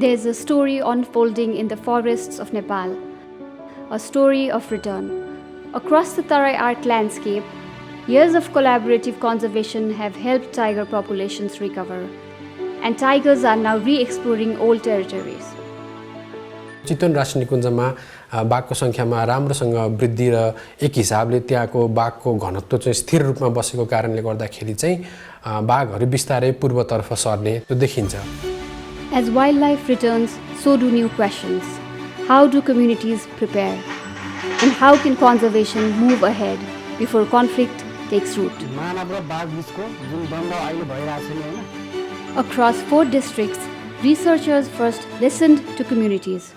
There's a story unfolding in the forests of Nepal, a story of return. Across the Terai art landscape, years of collaborative conservation have helped tiger populations recover, and tigers are now re-exploring old territories. चितवन राष्ट्रिय निकुञ्जमा बाघको सङ्ख्यामा राम्रोसँग वृद्धि र एक हिसाबले त्यहाँको बाघको घनत्व चाहिँ स्थिर रूपमा बसेको कारणले गर्दाखेरि चाहिँ बाघहरू बिस्तारै पूर्वतर्फ सर्ने देखिन्छ. As wildlife returns, so do new questions. How do communities prepare? And how can conservation move ahead before conflict takes root? Across 4 districts, researchers first listened to communities.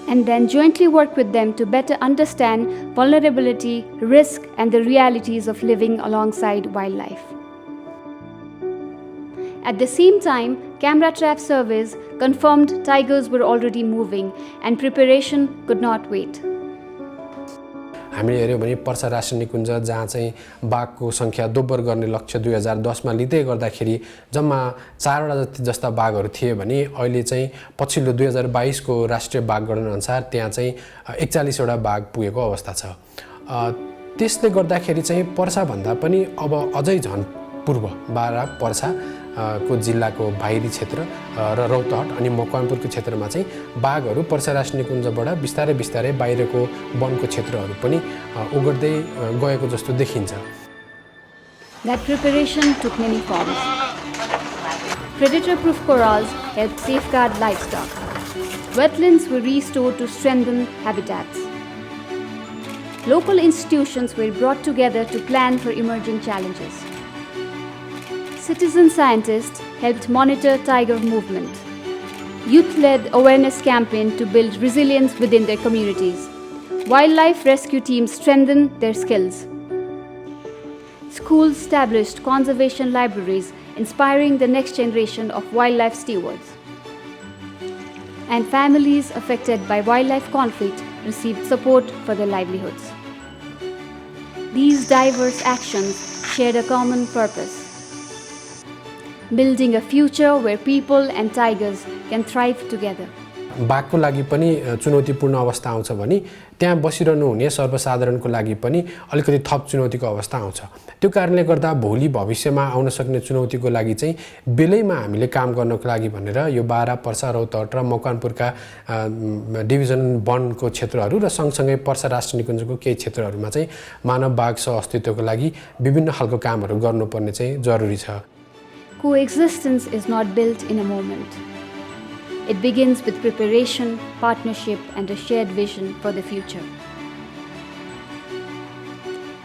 And then jointly work with them to better understand vulnerability, risk, and the realities of living alongside wildlife. At the same time, camera trap surveys confirmed tigers were already moving and preparation could not wait. हामीले हेर्यौं भने पर्सा राष्ट्रिय निकुञ्ज जहाँ चाहिँ बाघको संख्या दोब्बर गर्ने लक्ष्य 2010 मा लिँदै गर्दाखेरि जम्मा 4 वटा जस्ता बाघहरू थिए भने अहिले चाहिँ पछिल्लो 2022 को राष्ट्रिय बाघ गणना अनुसार त्यहाँ चाहिँ 41 वटा बाघ पुगेको अवस्था छ. त्यसले गर्दाखेरि चाहिँ पर्सा भन्दा पनि अब अझै झन पूर्व बारा पर्सा को जिल्लाको बाहिरी क्षेत्र र रौतहट अनि मकवानपुरको क्षेत्रमा चाहिँ बाघहरू पर्सा राष्ट्रिय निकुञ्जबाट बिस्तारै बिस्तारै बाहिरको वनको क्षेत्रहरू पनि ओगट्दै गएको जस्तो देखिन्छ. That preparation took many forms. Predator-proof corrals helped safeguard livestock. Wetlands were restored to strengthen habitats. Local institutions were brought together to plan for emerging challenges. Citizen scientists helped monitor tiger movement. Youth led awareness campaign to build resilience within their communities. Wildlife rescue teams strengthened their skills. Schools established conservation libraries, inspiring the next generation of wildlife stewards. And families affected by wildlife conflict received support for their livelihoods. These diverse actions shared a common purpose: building a future where people and tigers can thrive together. बाघको लागि पनि चुनौतीपूर्ण अवस्था आउँछ भने त्यहाँ बसिरहनु हुने सर्वसाधारणको लागि पनि अलिकति थप चुनौतीको अवस्था आउँछ. त्यो कारणले गर्दा भोलि भविष्यमा आउन सक्ने चुनौतीको लागि चाहिँ बेलैमा हामीले काम गर्नको लागि भनेर यो बारा पर्सा रौतहट र मकवानपुरका डिभिजन वनको क्षेत्रहरू र सँगसँगै पर्सा राष्ट्रिय निकुञ्जको केही क्षेत्रहरूमा चाहिँ मानव बाघ सह-अस्तित्वको लागि विभिन्न खालको कामहरू गर्नुपर्ने चाहिँ जरुरी छ. Coexistence is not built in a moment. It begins with preparation, partnership, and a shared vision for the future.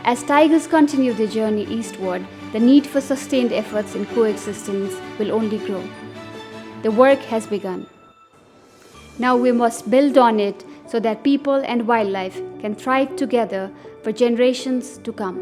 As tigers continue their journey eastward, the need for sustained efforts in coexistence will only grow. The work has begun. Now we must build on it so that people and wildlife can thrive together for generations to come.